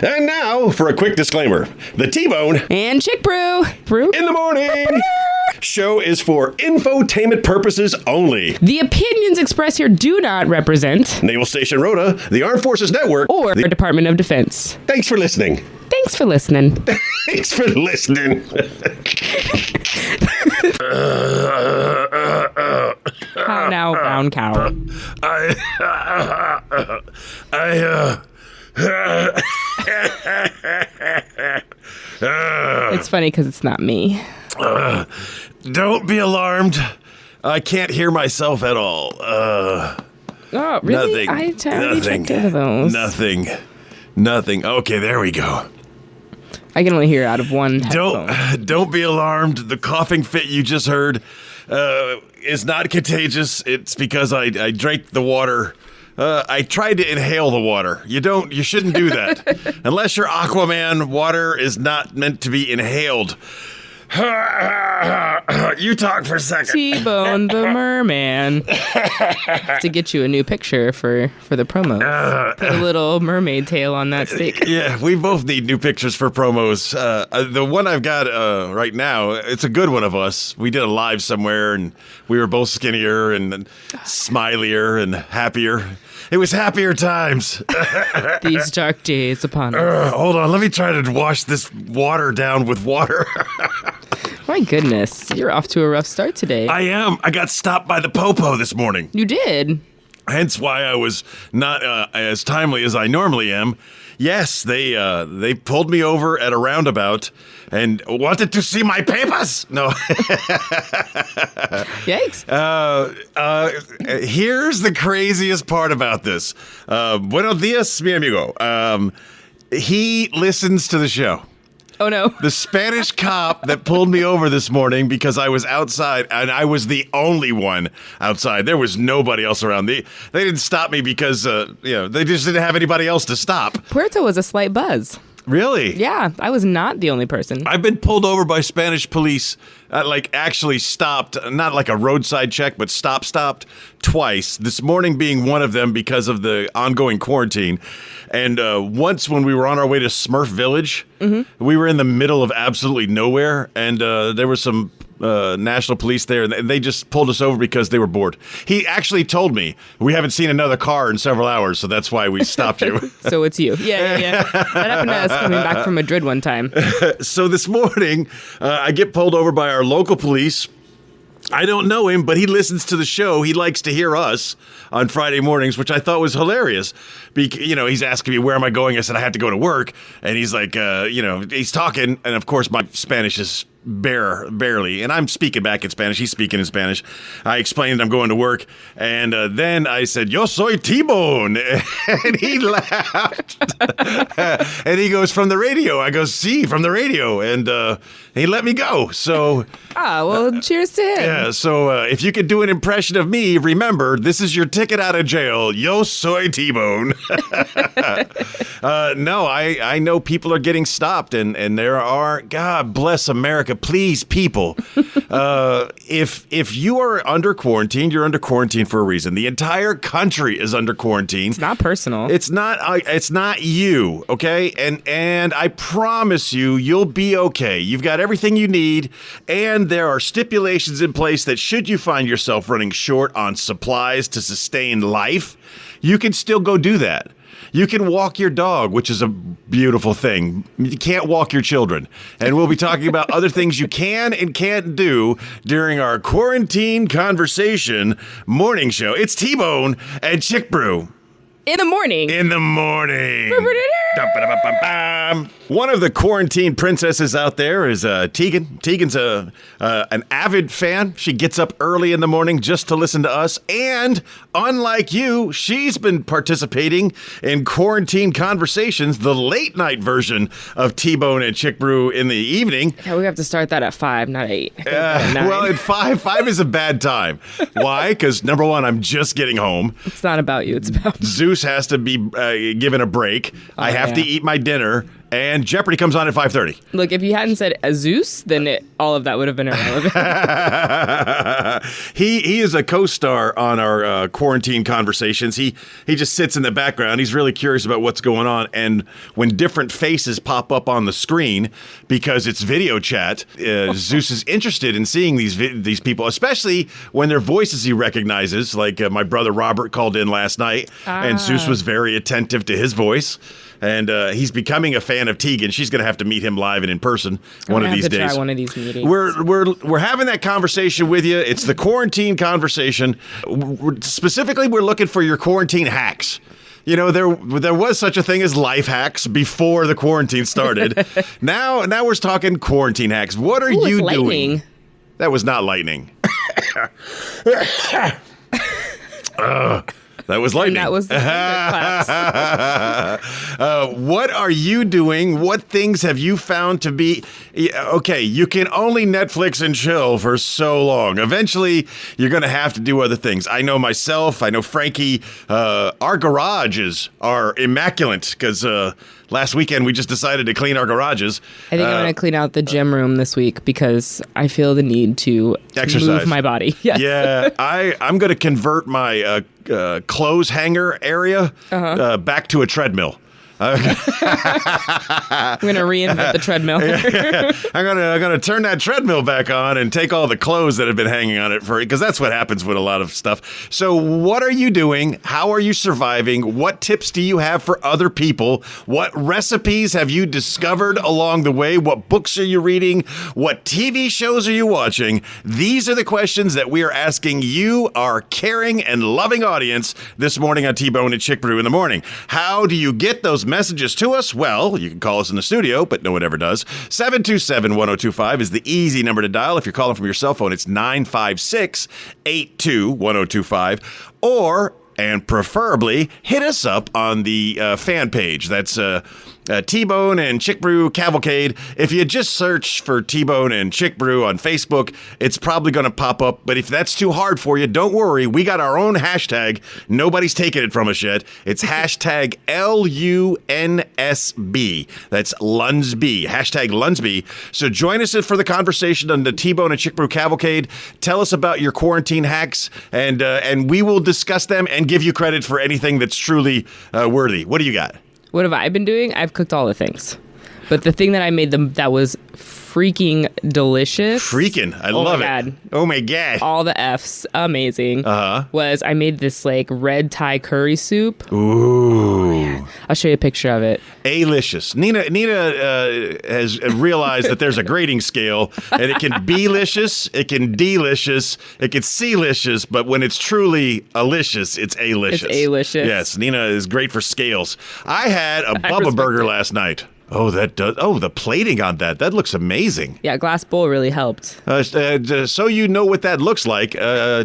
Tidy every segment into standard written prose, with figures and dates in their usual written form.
And now for a quick disclaimer. The T-Bone and Chick Brew in the morning show is for infotainment purposes only. The opinions expressed here do not represent Naval Station Rhoda, the Armed Forces Network, or the Department of Defense. Thanks for listening. Thanks for listening. Thanks for listening. How now, brown cow? It's funny because it's not me. Don't be alarmed. I can't hear myself at all. Oh, really? Nothing. I already checked into those. Nothing. Okay, there we go. I can only hear out of one headphone. Don't be alarmed. The coughing fit you just heard is not contagious. It's because I drank the water. I tried to inhale the water. You shouldn't do that. Unless you're Aquaman, water is not meant to be inhaled. You talk for a second. T-Bone the merman. To get you a new picture for the promo. Put a little mermaid tail on that steak. Yeah, we both need new pictures for promos. The one I've got right now, it's a good one of us. We did a live somewhere, and we were both skinnier and smilier and happier. It was happier times. These dark days upon us. Hold on, let me try to wash this water down with water. My goodness, you're off to a rough start today. I am. I got stopped by the popo this morning. You did? Hence why I was not as timely as I normally am. Yes, they pulled me over at a roundabout and wanted to see my papers. No. Yikes. Here's the craziest part about this. Buenos dias, mi amigo. He listens to the show. Oh, no. The Spanish cop that pulled me over this morning because I was outside, and I was the only one outside. There was nobody else around. They didn't stop me because, they just didn't have anybody else to stop. Puerto was a slight buzz. Really? Yeah, I was not the only person. I've been pulled over by Spanish police, actually stopped, not like a roadside check, but stopped twice. This morning being one of them because of the ongoing quarantine. And once when we were on our way to Smurf Village, we were in the middle of absolutely nowhere, and there was some national police there, and they just pulled us over because they were bored. He actually told me, we haven't seen another car in several hours, so that's why we stopped you. So it's you. Yeah. That happened to us coming back from Madrid one time. So this morning, I get pulled over by our local police. I don't know him, but he listens to the show. He likes to hear us on Friday mornings, which I thought was hilarious. He's asking me, where am I going? I said, I have to go to work. And he's like, he's talking. And of course, my Spanish is barely. And I'm speaking back in Spanish. He's speaking in Spanish. I explained I'm going to work. And then I said, yo soy T-Bone. And he laughed. And he goes, from the radio. I go, sí, from the radio. And he let me go. So. Cheers to him. Yeah, so if you could do an impression of me, remember, this is your ticket out of jail. Yo soy T-Bone. No, I know people are getting stopped, and there are, God bless America, please, people. If you are under quarantine, you're under quarantine for a reason. The entire country is under quarantine. It's not personal. It's not you, okay? And I promise you'll be okay. You've got everything you need, and there are stipulations in place that should you find yourself running short on supplies to sustain life, you can still go do that. You can walk your dog, which is a beautiful thing. You can't walk your children. And we'll be talking about other things you can and can't do during our quarantine conversation morning show. It's T-Bone and Chick Brew. In the morning. One of the quarantine princesses out there is Tegan. Tegan's an avid fan. She gets up early in the morning just to listen to us. And unlike you, she's been participating in quarantine conversations, the late night version of T-Bone and Chick Brew in the evening. Yeah, we have to start that at 5, not 8. Well, at 5 is a bad time. Why? Because number one, I'm just getting home. It's not about you. It's about Zeus has to be given a break. I have to eat my dinner. and Jeopardy comes on at 5:30. Look, if you hadn't said Zeus, then all of that would have been irrelevant. He is a co-star on our quarantine conversations. He just sits in the background. He's really curious about what's going on, and when different faces pop up on the screen because it's video chat, Zeus is interested in seeing these people, especially when their voices he recognizes. Like my brother Robert called in last night, and Zeus was very attentive to his voice. And he's becoming a fan of Tegan. She's going to have to meet him live and in person one of these days. Try one of these meetings. We're having that conversation with you. It's the quarantine conversation. Specifically, we're looking for your quarantine hacks. You know, there was such a thing as life hacks before the quarantine started. Now we're talking quarantine hacks. What are you doing? Lightning. That was not lightning. That was lightning. And that was the thunderclaps. What are you doing? What things have you found to be... Okay, you can only Netflix and chill for so long. Eventually, you're going to have to do other things. I know myself. I know Frankie. Our garages are immaculate because last weekend we just decided to clean our garages. I think I'm going to clean out the gym room this week because I feel the need to exercise. Move my body. Yes. Yeah, I'm going to convert my clothes hanger area back to a treadmill. I'm gonna reinvent the treadmill. I'm gonna turn that treadmill back on and take all the clothes that have been hanging on it because that's what happens with a lot of stuff. So what are you doing? How are you surviving? What tips do you have for other people? What recipes have you discovered along the way? What books are you reading? What TV shows are you watching? These are the questions that we are asking you, our caring and loving audience, this morning on T-Bone and Chick Brew in the Morning. How do you get those messages to us? Well, you can call us in the studio, but no one ever does. 727-1025 is the easy number to dial. If you're calling from your cell phone, it's 956-82-1025. Or, and preferably, hit us up on the fan page. That's T-Bone and Chick Brew Cavalcade. If you just search for T-Bone and Chick Brew on Facebook, it's probably going to pop up. But if that's too hard for you, don't worry. We got our own hashtag. Nobody's taken it from us yet. It's hashtag LUNSB. That's Lunsby. Hashtag Lunsby. So join us for the conversation on the T-Bone and Chick Brew Cavalcade. Tell us about your quarantine hacks, and we will discuss them and give you credit for anything that's truly worthy. What do you got? What have I been doing? I've cooked all the things. But the thing that I made that was freaking delicious. I love it. Oh my God. All the F's. Amazing. Was I made this like red Thai curry soup. Ooh. Oh, I'll show you a picture of it. A-licious. Nina has realized that there's a grading scale, and it can be-licious, it can delicious, it can C-licious, but when it's truly alicious, it's A-licious. It's A-licious. Yes, Nina is great for scales. I had a Bubba Burger last night. Oh, that does. Oh, the plating on that looks amazing. Yeah, glass bowl really helped. So you know what that looks like.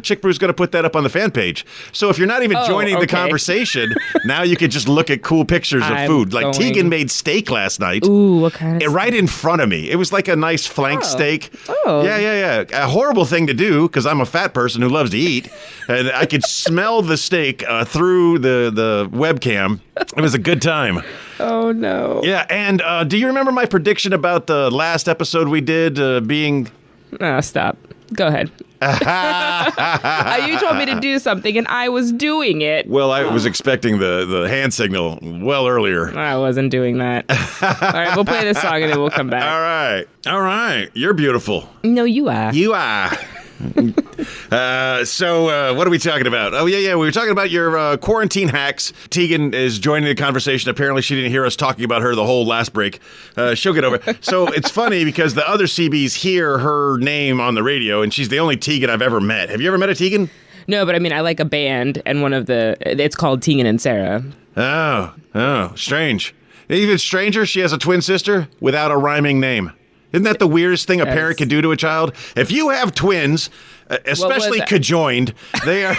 Chick Brew's going to put that up on the fan page. So if you're not even joining the conversation, now you can just look at cool pictures of food. Like Tegan made steak last night. Ooh, what kind of right in front of me. It was like a nice flank steak. Oh. Yeah. A horrible thing to do because I'm a fat person who loves to eat. And I could smell the steak through the webcam. It was a good time. Oh, no. Yeah, and do you remember my prediction about the last episode we did being... No, stop. Go ahead. You told me to do something, and I was doing it. Well, I was expecting the hand signal well earlier. I wasn't doing that. All right, we'll play this song, and then we'll come back. All right. You're beautiful. No, you are. You are. So what are we talking about? Oh, yeah. We were talking about your quarantine hacks. Tegan is joining the conversation. Apparently, she didn't hear us talking about her the whole last break. She'll get over it. So it's funny because the other CBs hear her name on the radio, and she's the only Tegan I've ever met. Have you ever met a Tegan? No, but I mean, I like a band, and it's called Tegan and Sarah. Oh, strange. Even stranger, she has a twin sister without a rhyming name. Isn't that the weirdest thing a parent can do to a child? If you have twins, especially conjoined. They are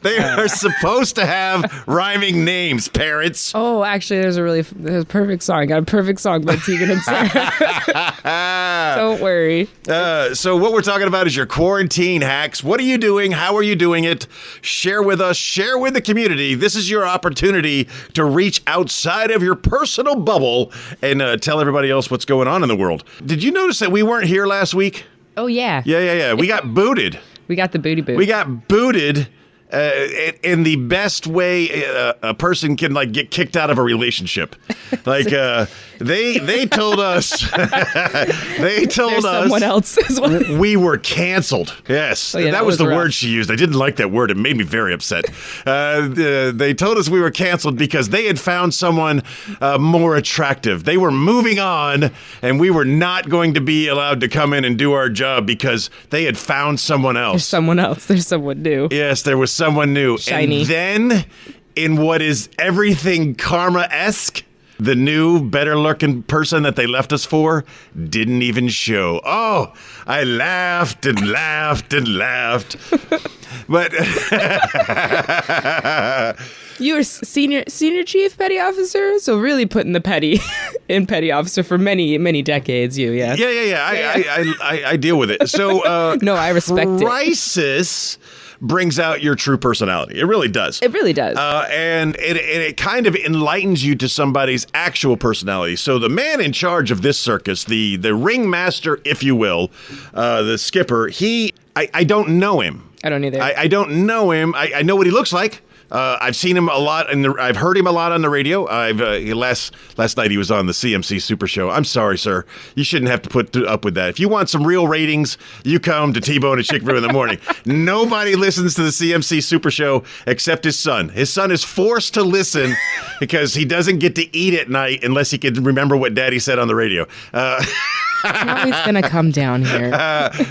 they are supposed to have rhyming names, parents. Oh, actually, there's a perfect song. I got a perfect song by Tegan and Sarah. Don't worry. So what we're talking about is your quarantine hacks. What are you doing? How are you doing it? Share with us. Share with the community. This is your opportunity to reach outside of your personal bubble and tell everybody else what's going on in the world. Did you notice that we weren't here last week? Oh, yeah. Yeah. We got booted. We got the booty boot. We got booted in the best way a person can like get kicked out of a relationship. Like they told us There's someone else as well. We were canceled. Yes, that was the rough. word she used. I didn't like that word. It made me very upset. They told us we were canceled because they had found someone more attractive. They were moving on, and we were not going to be allowed to come in and do our job because they had found someone else. There's someone else. There's someone new. Yes, there was someone new. Shiny. And then, in what is everything karma-esque, the new, better-looking person that they left us for didn't even show. Oh, I laughed and laughed and laughed. But You were senior chief petty officer, so really putting the petty in petty officer for many decades. Yeah. I deal with it. So No, I respect it. Crisis brings out your true personality. It really does. It really does. And it kind of enlightens you to somebody's actual personality. So the man in charge of this circus, the ringmaster, if you will, the skipper, I don't know him. I don't either. I don't know him. I know what he looks like. I've seen him a lot, I've heard him a lot on the radio. Last night he was on the CMC Super Show. I'm sorry, sir. You shouldn't have to put up with that. If you want some real ratings, you come to T-Bone and Chick Brew in the morning. Nobody listens to the CMC Super Show except his son. His son is forced to listen because he doesn't get to eat at night unless he can remember what Daddy said on the radio. Now he's gonna come down here.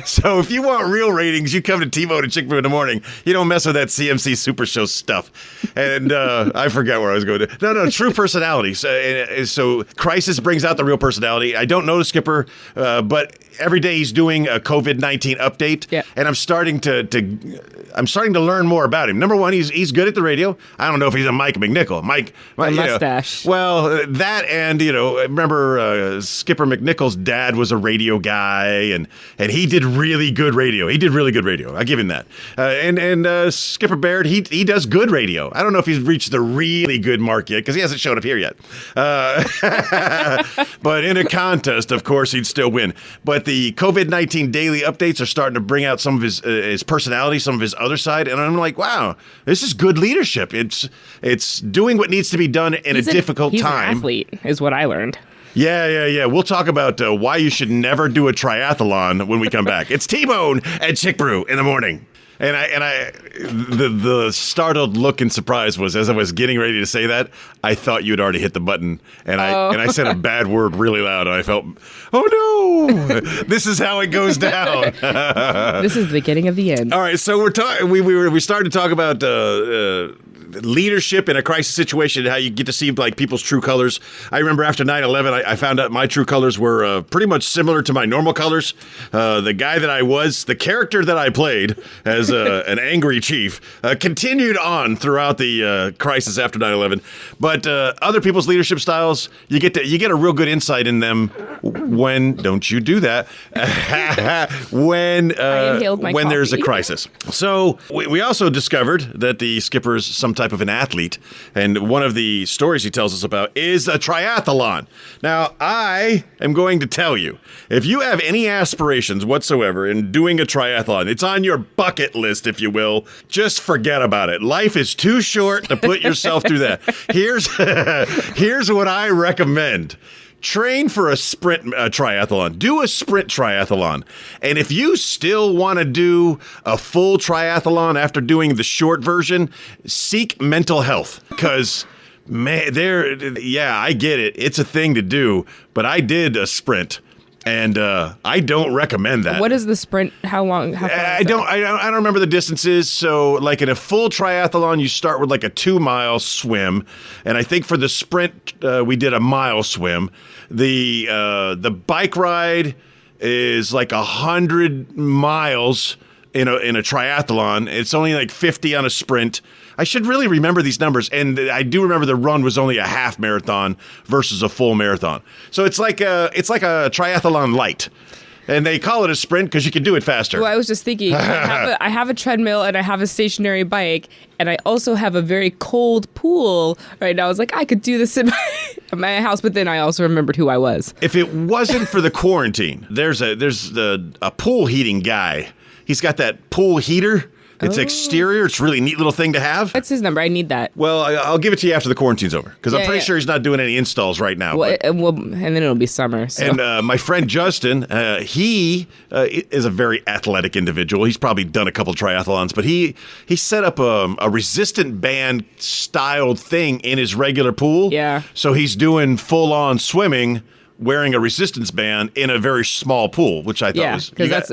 So if you want real ratings, you come to T-Bone and Chick Brew in the morning. You don't mess with that CMC Super Show stuff. And I forgot where I was going to. No, true personality. So Crisis brings out the real personality. I don't know the skipper, but every day he's doing a COVID-19 update. Yeah. And I'm starting to learn more about him. Number one, he's good at the radio. I don't know if he's a Mike McNichol. Mike mustache. Well, that and remember Skipper McNichol's dad was a radio guy, and he did really good radio. He did really good radio. I give him that. And Skipper Baird, he does good radio. I don't know if he's reached the really good mark yet because he hasn't showed up here yet. But in a contest, of course, he'd still win. But the COVID-19 daily updates are starting to bring out some of his personality, some of his other side, and I'm like, wow, this is good leadership. It's doing what needs to be done in a difficult time. He's an athlete, is what I learned. Yeah. We'll talk about why you should never do a triathlon when we come back. It's T-Bone and Chick Brew in the morning. And the startled look and surprise was as I was getting ready to say that, I thought you had already hit the button, and I said a bad word really loud, and I felt, oh no, this is how it goes down. This is the beginning of the end. All right, so we started to talk about leadership in a crisis situation, how you get to see like people's true colors. I remember after 9/11, I found out my true colors were pretty much similar to my normal colors. The guy that I was, the character that I played as an angry chief, continued on throughout the crisis after 9/11. But other people's leadership styles, you get a real good insight in them when don't you do that when there's a crisis. So we also discovered that the skipper's some type of an athlete, and one of the stories he tells us about is a triathlon. Now, I am going to tell you, if you have any aspirations whatsoever in doing a triathlon, it's on your bucket list, if you will, just forget about it. Life is too short to put yourself through that. Here's what I recommend. Train for a sprint triathlon. Do a sprint triathlon. And if you still want to do a full triathlon after doing the short version, seek mental health. Because, man, I get it. It's a thing to do. But I did a sprint. And I don't recommend that. What is the sprint? How long? How far I don't remember the distances. So, like in a full triathlon, you start with like a 2-mile swim, and I think for the sprint we did a mile swim. The bike ride is like 100 miles in a triathlon. It's only like 50 on a sprint. I should really remember these numbers, and I do remember the run was only a half marathon versus a full marathon. So it's like a triathlon light. And they call it a sprint because you can do it faster. Well, I was just thinking, I have a treadmill and I have a stationary bike, and I also have a very cold pool right now. I was like, I could do this in my house, but then I also remembered who I was. If it wasn't for the quarantine, there's a pool heating guy. He's got that pool heater. It's exterior. It's a really neat little thing to have. What's his number? I need that. Well, I'll give it to you after the quarantine's over, because I'm pretty sure he's not doing any installs right now. Well, and then it'll be summer. So. And my friend Justin, he is a very athletic individual. He's probably done a couple triathlons, but he set up a resistant band styled thing in his regular pool. Yeah. So he's doing full on swimming, wearing a resistance band in a very small pool, which I thought was... Yeah, because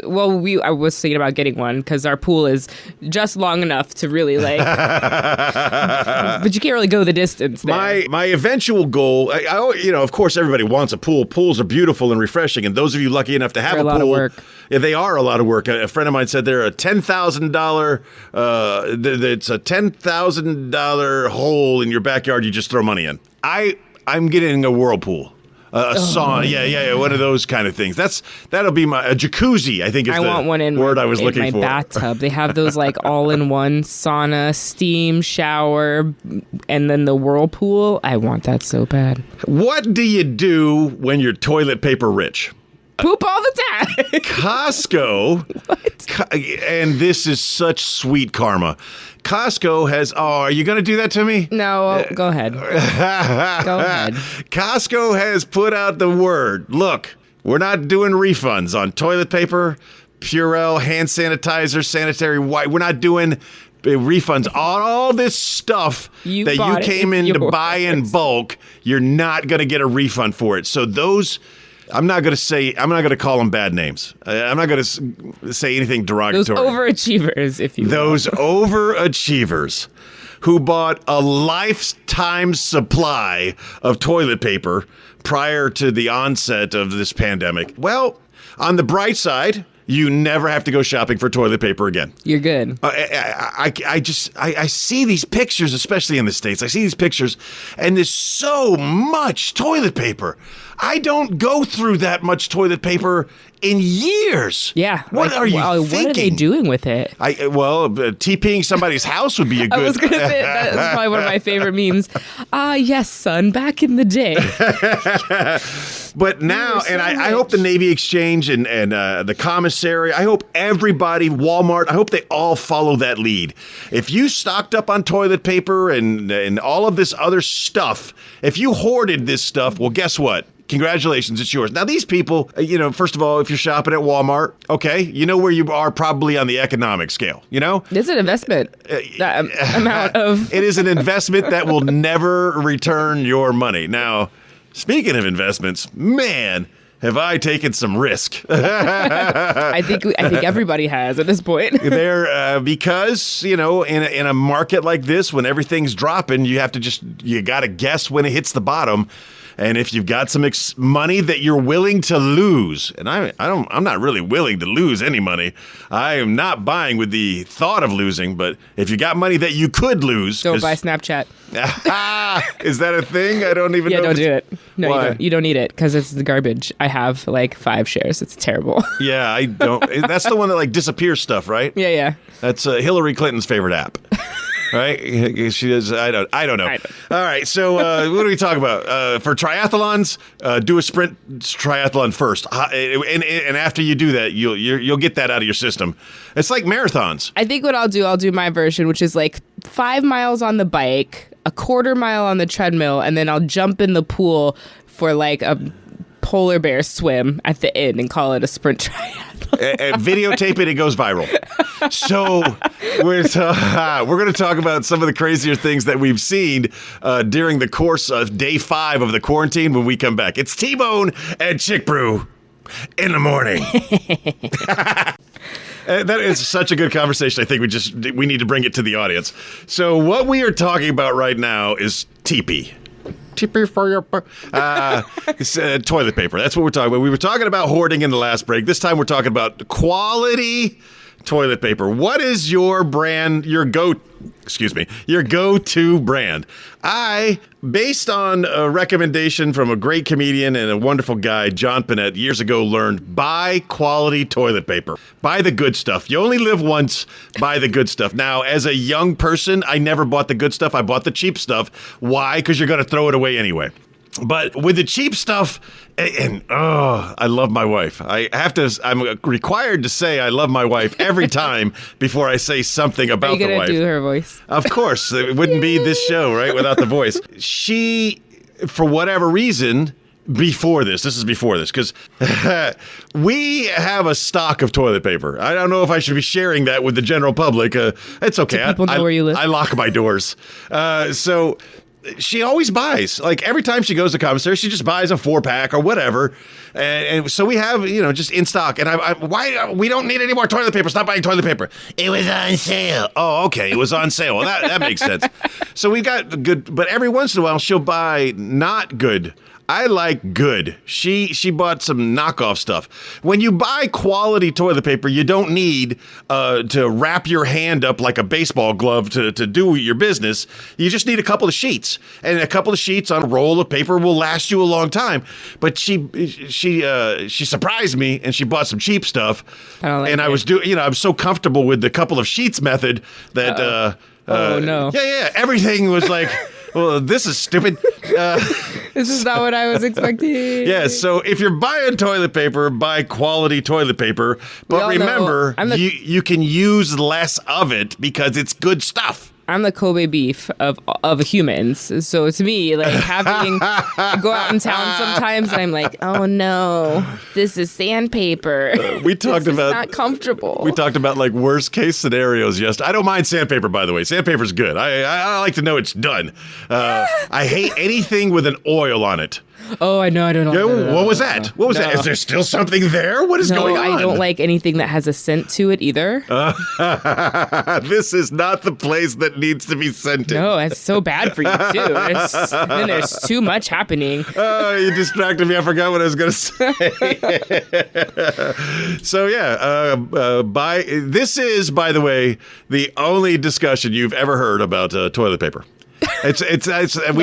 I was thinking about getting one because our pool is just long enough to really like... but you can't really go the distance there. My eventual goal, of course, everybody wants a pool. Pools are beautiful and refreshing, and those of you lucky enough to have They're a pool... a lot of work. Yeah, they are a lot of work. A friend of mine said they're a $10,000... it's a $10,000 hole in your backyard you just throw money in. I'm getting a whirlpool. A sauna, yeah, one of those kind of things. That'll be a jacuzzi. I think is want one in word I was looking my for. Bathtub. They have those like all-in-one sauna, steam, shower, and then the whirlpool. I want that so bad. What do you do when you're toilet paper rich? Poop all the time. Costco, What? And this is such sweet karma. Costco has, are you going to do that to me? No, go ahead. Go ahead. Costco has put out the word. Look, we're not doing refunds on toilet paper, Purell, hand sanitizer, sanitary wipe. We're not doing refunds on all this stuff that you came in to buy in bulk. You're not going to get a refund for it. So those... I'm not going to call them bad names. I'm not going to say anything derogatory. Those overachievers, if you will. Those overachievers who bought a lifetime supply of toilet paper prior to the onset of this pandemic. Well, on the bright side, you never have to go shopping for toilet paper again. You're good. I see these pictures, especially in the States. I see these pictures, and there's so much toilet paper. I don't go through that much toilet paper in years. Yeah. What are you thinking? What are they doing with it? TPing somebody's house would be a good... I was going to say, that's probably one of my favorite memes. Yes, son, back in the day. But now, and I hope the Navy Exchange and the commissary, I hope everybody, Walmart, I hope they all follow that lead. If you stocked up on toilet paper and all of this other stuff, if you hoarded this stuff, well, guess what? Congratulations, it's yours. Now, these people, first of all, if you're shopping at Walmart, okay, you know where you are probably on the economic scale, It's an investment. That amount of... It is an investment that will never return your money. Now, speaking of investments, man, have I taken some risk. I think everybody has at this point. Because, in a market like this, when everything's dropping, you got to guess when it hits the bottom. And if you've got some money that you're willing to lose, and I'm not really willing to lose any money. I am not buying with the thought of losing. But if you got money that you could lose, don't buy Snapchat. Is that a thing? I don't even know. Yeah, don't do it. No, Why? you don't need it because it's the garbage. I have like 5 shares. It's terrible. Yeah, I don't. That's the one that like disappears stuff, right? Yeah. That's Hillary Clinton's favorite app. Right? She is. I don't know. All right. So what do we talk about? For triathlons, do a sprint triathlon first, and after you do that, you'll get that out of your system. It's like marathons. I think what I'll do my version, which is like 5 miles on the bike, a quarter mile on the treadmill, and then I'll jump in the pool for like a polar bear swim at the end and call it a sprint triathlon. Videotape it goes viral. So we're going to talk about some of the crazier things that we've seen during the course of day 5 of the quarantine when we come back. It's T-Bone and Chick Brew in the morning. That is such a good conversation. I think we need to bring it to the audience. So what we are talking about right now is teepee. TP for your toilet paper. That's what we're talking about. We were talking about hoarding in the last break. This time we're talking about quality toilet paper. What is your brand, your go-to brand? Based on a recommendation from a great comedian and a wonderful guy, John Panette, years ago, learned buy quality toilet paper. Buy the good stuff. You only live once. Buy the good stuff. Now, as a young person, I never bought the good stuff. I bought the cheap stuff. Why? Because you're going to throw it away anyway. But with the cheap stuff, I love my wife. I'm required to say I love my wife every time before I say something about the wife. Are you going to do her voice? Of course. It wouldn't be this show, right, without the voice. She, for whatever reason, this is before this, because we have a stock of toilet paper. I don't know if I should be sharing that with the general public. It's okay. Do people know where you live? I lock my doors. So she always buys, like every time she goes to commissary, she just buys a 4-pack or whatever. And so we have, just in stock. And why we don't need any more toilet paper. Stop buying toilet paper. It was on sale. Oh, okay. It was on sale. Well, that makes sense. So we've got good, but every once in a while she'll buy not good. I like good. She bought some knockoff stuff. When you buy quality toilet paper, you don't need to wrap your hand up like a baseball glove to do your business. You just need a couple of sheets. And a couple of sheets on a roll of paper will last you a long time. But she surprised me and she bought some cheap stuff. I don't like and it. I was I'm so comfortable with the couple of sheets method that oh no. Yeah, everything was like well, this is stupid. This is not what I was expecting. Yeah, so if you're buying toilet paper, buy quality toilet paper. But remember, you can use less of it because it's good stuff. I'm the Kobe beef of humans. So to me, like I go out in town sometimes and I'm like, oh no, this is sandpaper. We talked about not comfortable. We talked about like worst case scenarios yesterday. I don't mind sandpaper, by the way. Sandpaper's good. I like to know it's done. I hate anything with an oil on it. Oh, I know. I don't know. Yeah, what was that? What was that? Is there still something there? What is going on? I don't like anything that has a scent to it either. This is not the place that needs to be scented. No, it's so bad for you, too. Then there's too much happening. Oh, you distracted me. I forgot what I was going to say. So, yeah, this is, by the way, the only discussion you've ever heard about toilet paper. No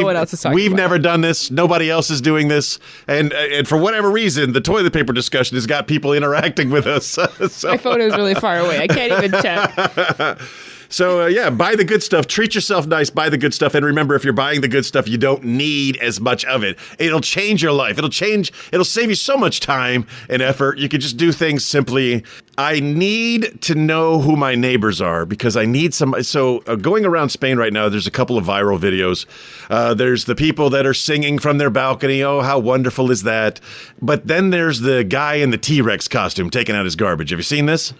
one else is talking we've about never done this. Nobody else is doing this. And for whatever reason, the toilet paper discussion has got people interacting with us. So. My phone is really far away. I can't even check. So, buy the good stuff. Treat yourself nice. Buy the good stuff. And remember, if you're buying the good stuff, you don't need as much of it. It'll change your life. It'll save you so much time and effort. You can just do things simply. I need to know who my neighbors are because I need some. So going around Spain right now, there's a couple of viral videos. There's the people that are singing from their balcony. Oh, how wonderful is that? But then there's the guy in the T-Rex costume taking out his garbage. Have you seen this?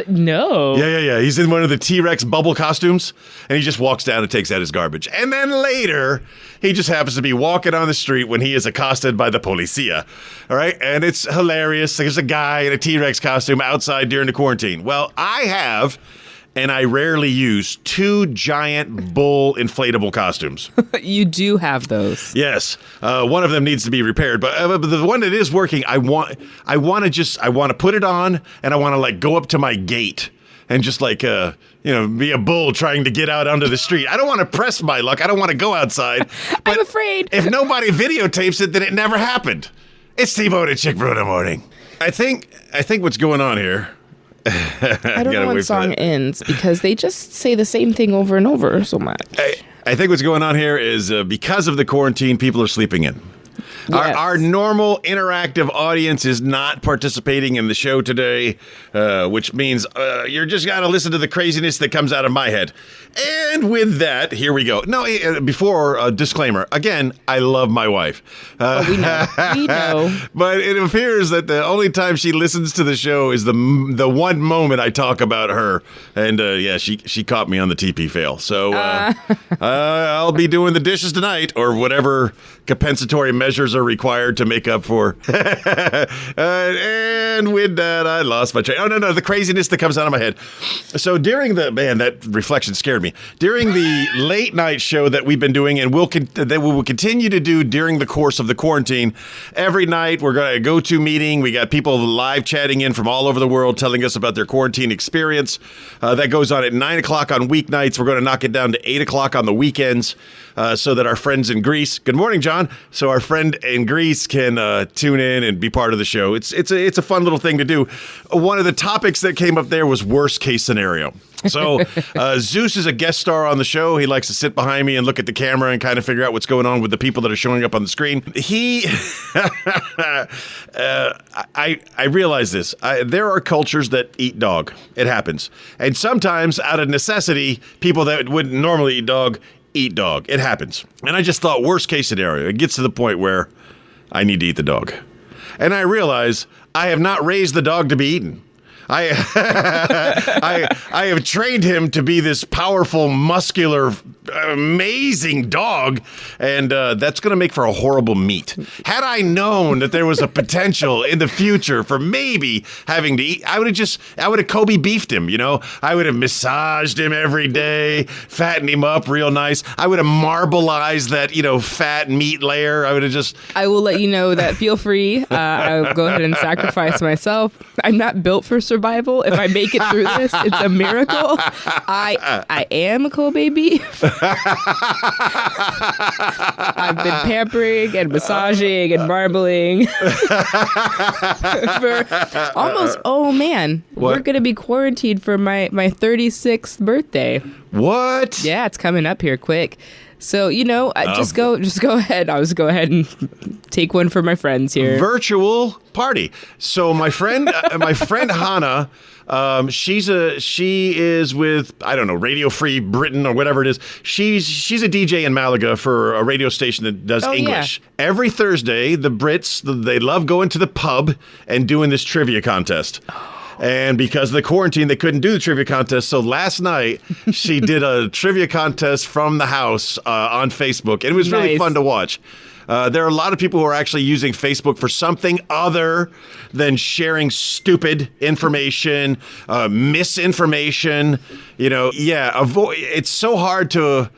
No. Yeah. He's in one of the T-Rex bubble costumes, and he just walks down and takes out his garbage. And then later, he just happens to be walking on the street when he is accosted by the policia. All right? And it's hilarious. There's a guy in a T-Rex costume outside during the quarantine. Well, I have, and I rarely use, 2 giant bull inflatable costumes. You do have those. Yes. One of them needs to be repaired, but the one that is working, I want to put it on, and I want to like go up to my gate and just like be a bull trying to get out onto the street. I don't want to press my luck. I don't want to go outside. But I'm afraid. If nobody videotapes it, then it never happened. It's T-Bone and Chick Brew in the morning. I think what's going on here. I don't know when song ends because they just say the same thing over and over so much. I think what's going on here is because of the quarantine, people are sleeping in. Yes. Our normal interactive audience is not participating in the show today, which means you're just got to listen to the craziness that comes out of my head. And with that, here we go. No, before disclaimer, again, I love my wife. We know. But it appears that the only time she listens to the show is the one moment I talk about her. And she caught me on the TP fail. So I'll be doing the dishes tonight or whatever compensatory measures are required to make up for. And with that, I lost my train. Oh, no, the craziness that comes out of my head. So during that reflection scared me. During the late night show that we've been doing and that we will continue to do during the course of the quarantine, every night we're going to go to meeting. We got people live chatting in from all over the world telling us about their quarantine experience. That goes on at 9 o'clock on weeknights. We're going to knock it down to 8 o'clock on the weekends so that our friends in Greece, good morning, John, so our friend in Greece can tune in and be part of the show. It's a fun little thing to do. One of the topics that came up there was worst case scenario. So Zeus is a guest star on the show. He likes to sit behind me and look at the camera and kind of figure out what's going on with the people that are showing up on the screen. I realize this. There are cultures that eat dog. It happens. And sometimes out of necessity, people that wouldn't normally eat dog. It happens. And I just thought worst case scenario. It gets to the point where I need to eat the dog. And I realize I have not raised the dog to be eaten. I have trained him to be this powerful, muscular, amazing dog, and that's going to make for a horrible meat. Had I known that there was a potential in the future for maybe having to eat, I would have Kobe beefed him, I would have massaged him every day, fattened him up real nice. I would have marbleized that, fat meat layer. I will let you know that feel free. I'll go ahead and sacrifice myself. I'm not built for survival. If I make it through this, it's a miracle. I am a Kobe beef. I've been pampering and massaging and marbling for almost. Oh man, what? We're gonna be quarantined for my 36th birthday. What? Yeah, it's coming up here quick. So, just go ahead. I was go ahead and take one for my friends here. Virtual party. So my friend Hannah, she is with, I don't know, Radio Free Britain or whatever it is. She's a DJ in Malaga for a radio station that does English. Yeah. Every Thursday, the Brits, they love going to the pub and doing this trivia contest. And because of the quarantine, they couldn't do the trivia contest. So last night, she did a trivia contest from the house on Facebook. And it was really fun to watch. There are a lot of people who are actually using Facebook for something other than sharing stupid information, misinformation. It's so hard to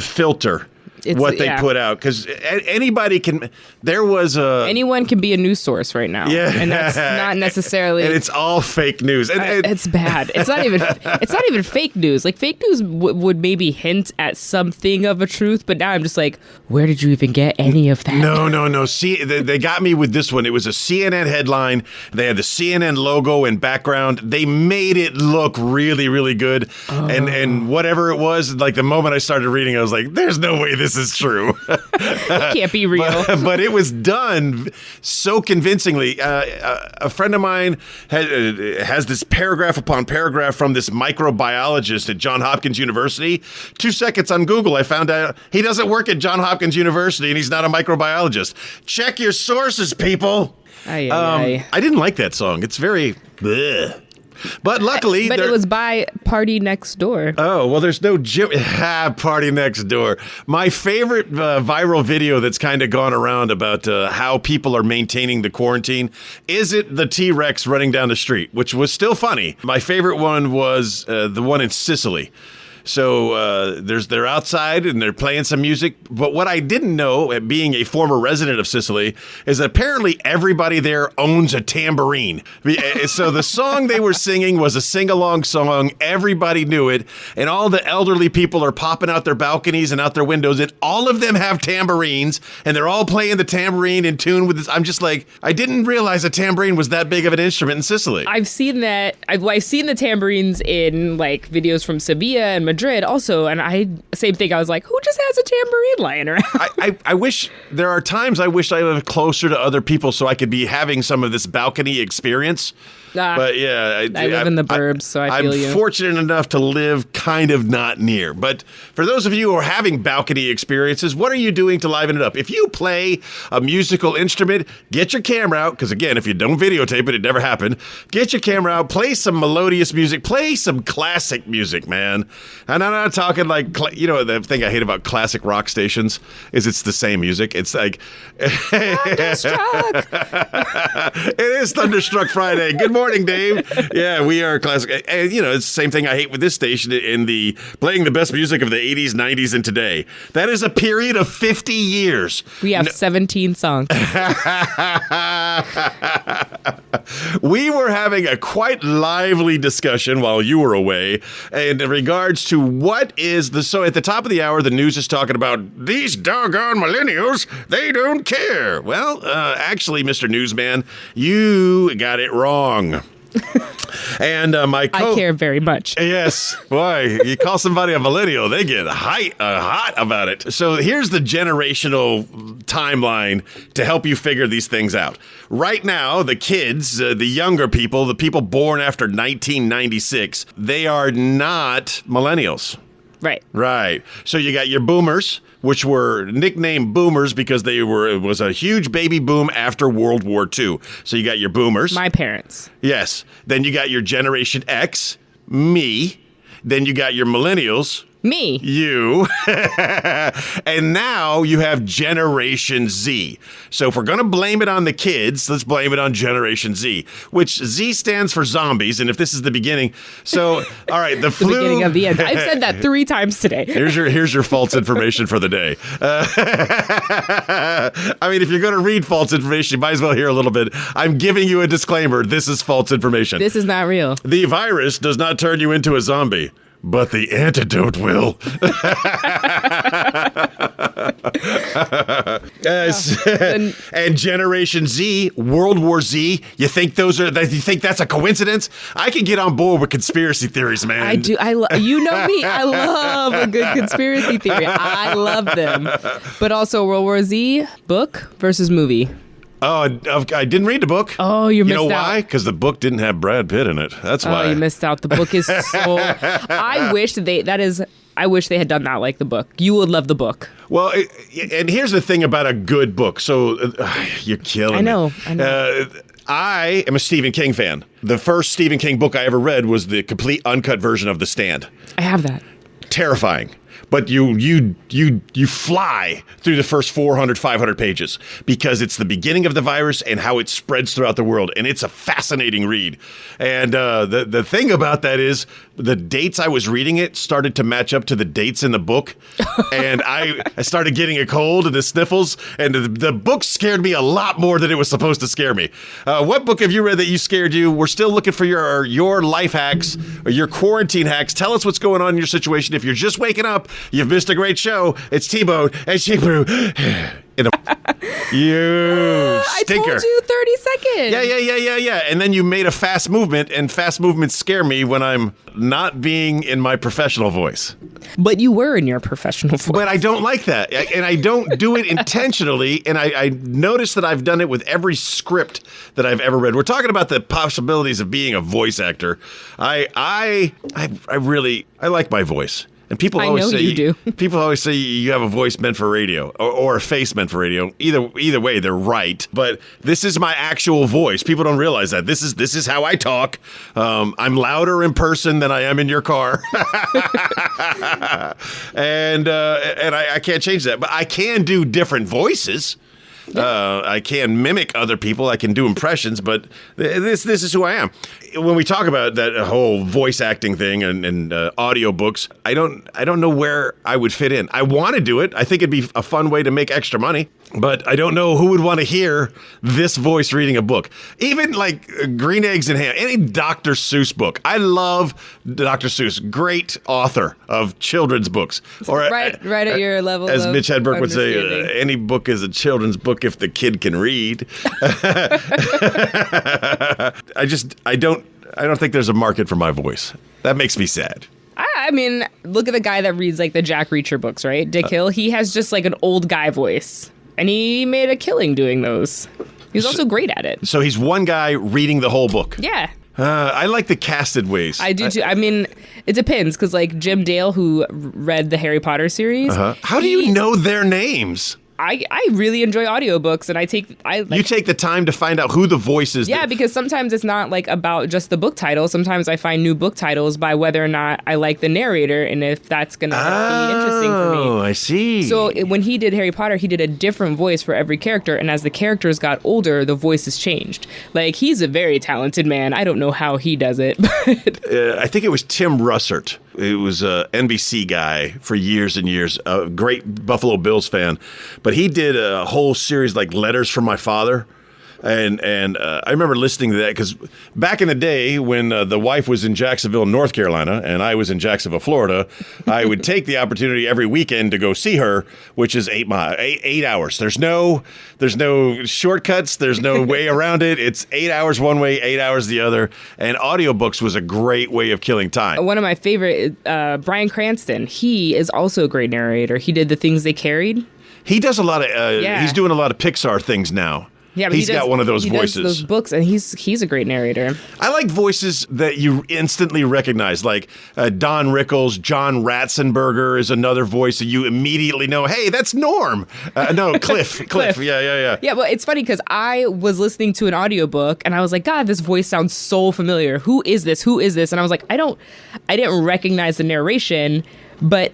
filter what they put out, because anybody can. Anyone can be a news source right now, and that's not necessarily. And it's all fake news, and it's bad. It's not even fake news. Like fake news would maybe hint at something of a truth, but now I'm just like, where did you even get any of that? No. See, they got me with this one. It was a CNN headline. They had the CNN logo and background. They made it look really, really good, and whatever it was, like the moment I started reading, I was like, there's no way this is true. It can't be real. But it was done so convincingly. A friend of mine has this paragraph upon paragraph from this microbiologist at Johns Hopkins University. 2 seconds on Google, I found out he doesn't work at Johns Hopkins University and he's not a microbiologist. Check your sources, people. I didn't like that song. It's very bleh. But luckily... But it was by Party Next Door. Oh, well, there's no gym... Party Next Door. My favorite viral video that's kind of gone around about how people are maintaining the quarantine, is it the T-Rex running down the street, which was still funny. My favorite one was the one in Sicily. So they're outside and they're playing some music. But what I didn't know, being a former resident of Sicily, is that apparently everybody there owns a tambourine. So the song they were singing was a sing-along song. Everybody knew it. And all the elderly people are popping out their balconies and out their windows. And all of them have tambourines. And they're all playing the tambourine in tune with this. I'm just like, I didn't realize a tambourine was that big of an instrument in Sicily. I've seen that. I've seen the tambourines in like videos from Sevilla and Madrid also, and same thing. I was like, who just has a tambourine lying around? I wish there are times I wish I lived closer to other people so I could be having some of this balcony experience. But yeah, I live in the burbs, so I feel you. I'm fortunate enough to live kind of not near. But for those of you who are having balcony experiences, what are you doing to liven it up? If you play a musical instrument, get your camera out, because again, if you don't videotape it, it never happened. Get your camera out, play some melodious music, play some classic music, man. And I'm not talking like, the thing I hate about classic rock stations is it's the same music. It's like, Thunderstruck. it is Thunderstruck Friday. Good morning, Dave. Yeah, we are classic. And, it's the same thing I hate with this station in the playing the best music of the 80s, 90s, and today. That is a period of 50 years. We have 17 songs. We were having a quite lively discussion while you were away in regards to so at the top of the hour, the news is talking about these doggone millennials, they don't care. Well, actually, Mr. Newsman, you got it wrong. And I care very much. Yes. Boy, you call somebody a millennial, they get hot about it. So here's the generational timeline to help you figure these things out. Right now, the kids, the younger people, the people born after 1996, they are not millennials. Right. Right. So you got your boomers, which were nicknamed boomers because it was a huge baby boom after World War II. So you got your boomers. My parents. Yes. Then you got your Generation X, me. Then you got your millennials. Me. You. And now you have Generation Z. So if we're going to blame it on the kids, let's blame it on Generation Z, which Z stands for zombies. And if this is the beginning, so, all right, the flu. Beginning of the end. I've said that 3 times today. Here's your false information for the day. I mean, if you're going to read false information, you might as well hear a little bit. I'm giving you a disclaimer. This is false information. This is not real. The virus does not turn you into a zombie, but the antidote will. And Generation Z, World War Z, you think that's a coincidence? I can get on board with conspiracy theories, man. I do. You know me. I love a good conspiracy theory. I love them. But also World War Z, book versus movie. Oh, I didn't read the book. Oh, you missed out. You know why? Because the book didn't have Brad Pitt in it. That's why. Oh, you missed out. The book is so... I wish they had done that like the book. You would love the book. Well, and here's the thing about a good book. So you're killing me. I know. I am a Stephen King fan. The first Stephen King book I ever read was the complete uncut version of The Stand. I have that. Terrifying. But you fly through the first 400, 500 pages because it's the beginning of the virus and how it spreads throughout the world. And it's a fascinating read. And the thing about that is the dates I was reading it started to match up to the dates in the book. And I started getting a cold and the sniffles. And the book scared me a lot more than it was supposed to scare me. What book have you read that scared you? We're still looking for your life hacks or your quarantine hacks. Tell us what's going on in your situation. If you're just waking up, you've missed a great show. It's T-Bone and Shebrew. You stinker. I told you 30 seconds. Yeah. And then you made a fast movement, and fast movements scare me when I'm not being in my professional voice. But you were in your professional voice. But I don't like that, and I don't do it intentionally, and I notice that I've done it with every script that I've ever read. We're talking about the possibilities of being a voice actor. I really like my voice. And people always say you do. People always say you have a voice meant for radio or a face meant for radio. Either way, they're right. But this is my actual voice. People don't realize that. This is how I talk. I'm louder in person than I am in your car. and I can't change that. But I can do different voices. I can mimic other people. I can do impressions, but this is who I am. When we talk about that whole voice acting thing and audio books, I don't know where I would fit in. I want to do it. I think it'd be a fun way to make extra money, but I don't know who would want to hear this voice reading a book. Even like Green Eggs and Ham, any Dr. Seuss book. I love Dr. Seuss, great author of children's books. Or right at your level. As Mitch Hedberg would say, any book is a children's book if the kid can read. I don't think there's a market for my voice. That makes me sad. I mean, look at the guy that reads like the Jack Reacher books, right? Dick Hill. He has just like an old guy voice, and he made a killing doing those. He's also great at it. So he's one guy reading the whole book. Yeah. I like the casted ways. I do too. I mean, it depends because like Jim Dale, who read the Harry Potter series. How do you know their names? I really enjoy audiobooks, and You take the time to find out who the voice is. Yeah, because sometimes it's not like about just the book title. Sometimes I find new book titles by whether or not I like the narrator and if that's going to be interesting for me. Oh, I see. So when he did Harry Potter, he did a different voice for every character, and as the characters got older, the voices changed. Like, he's a very talented man. I don't know how he does it, but I think it was Tim Russert. It was an NBC guy for years and years, a great Buffalo Bills fan. But he did a whole series like Letters from My Father. And I remember listening to that because back in the day when the wife was in Jacksonville, North Carolina, and I was in Jacksonville, Florida, I would take the opportunity every weekend to go see her, which is 8 hours. There's no shortcuts. There's no way around it. It's 8 hours one way, 8 hours the other. And audiobooks was a great way of killing time. One of my favorite, Bryan Cranston, he is also a great narrator. He did The Things They Carried. He does a lot of, he's doing a lot of Pixar things now. Yeah, but he's got one of those voices. He does those books, and he's a great narrator. I like voices that you instantly recognize, like Don Rickles. John Ratzenberger is another voice that you immediately know, hey, that's Norm. No, Cliff. Cliff. Yeah. Yeah, but it's funny because I was listening to an audiobook, and I was like, God, this voice sounds so familiar. Who is this? And I was like, I didn't recognize the narration, but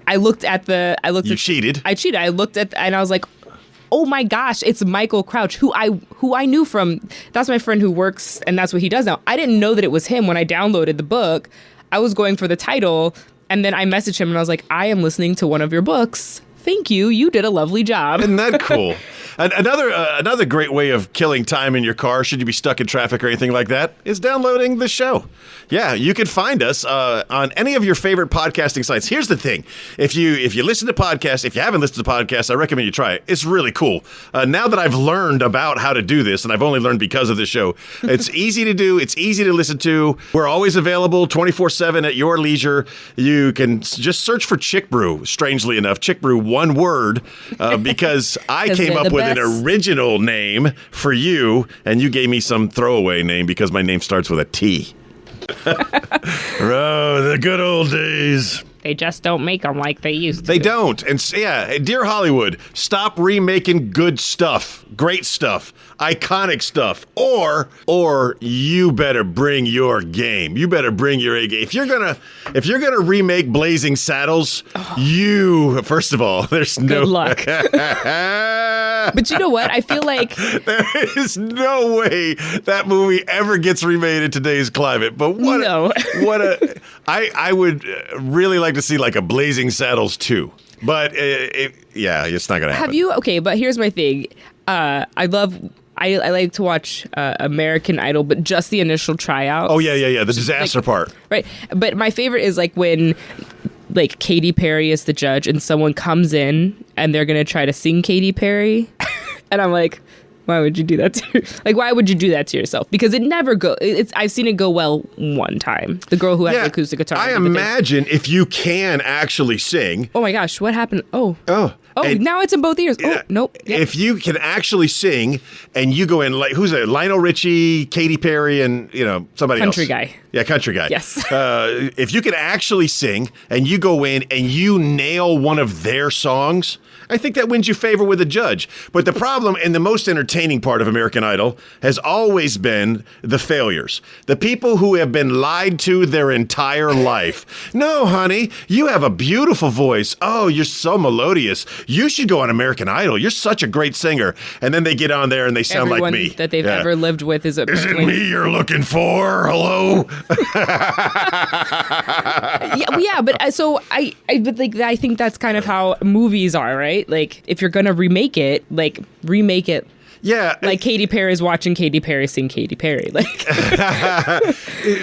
You cheated. I cheated. I looked at, and I was like, oh my gosh, it's Michael Crouch, who I knew from, that's my friend who works, and that's what he does now. I didn't know that it was him when I downloaded the book. I was going for the title, and then I messaged him, and I was like, I am listening to one of your books. Thank you. You did a lovely job. Isn't that cool? Another great way of killing time in your car, should you be stuck in traffic or anything like that, is downloading the show. Yeah, you can find us on any of your favorite podcasting sites. Here's the thing. If you listen to podcasts, if you haven't listened to podcasts, I recommend you try it. It's really cool. Now that I've learned about how to do this, and I've only learned because of this show, it's easy to do. It's easy to listen to. We're always available 24/7 at your leisure. You can just search for Chick Brew, strangely enough. Chick Brew, one word, because I came up with an original name for you, and you gave me some throwaway name because my name starts with a T. Oh, the good old days. They just don't make them like they used to. They don't. And yeah, dear Hollywood, stop remaking good stuff, great stuff, iconic stuff, or you better bring your game. You better bring your A game. If you're gonna remake Blazing Saddles, you first of all, there's no good luck. But you know what? I feel like there is no way that movie ever gets remade in today's climate. But I would really like to see like a Blazing Saddles 2. But it's not gonna happen. Okay, but here's my thing. I like to watch American Idol, but just the initial tryouts. Oh yeah, the disaster part. Right, but my favorite is like when like Katy Perry is the judge and someone comes in and they're gonna try to sing Katy Perry, and I'm like, why would you do that why would you do that to yourself? Because it never I've seen it go well one time. The girl who had the acoustic guitar. I imagine if you can actually sing. Oh my gosh, what happened? Oh, now it's in both ears. Oh, nope. Yep. If you can actually sing and you go in, like, who's that? Lionel Richie, Katy Perry, and, somebody Country else. guy. Yeah, country guy. Yes. If you can actually sing and you go in and you nail one of their songs, I think that wins you favor with a judge. But the problem and the most entertaining part of American Idol has always been the failures. The people who have been lied to their entire life. No, honey, you have a beautiful voice. Oh, you're so melodious. You should go on American Idol. You're such a great singer. And then they get on there and they sound Everyone like me. That they've ever lived with is it me you're looking for? Hello? But so I think that's kind of how movies are, right? Like, if you're gonna remake it. Yeah, like Katy Perry is watching Katy Perry sing Katy Perry. Like,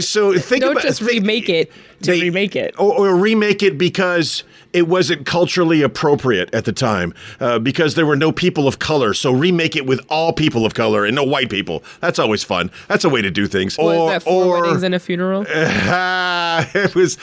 so don't just remake it to remake it, or remake it because it wasn't culturally appropriate at the time, because there were no people of color. So remake it with all people of color and no white people. That's always fun. That's a way to do things. Was that Four Weddings and a Funeral? It was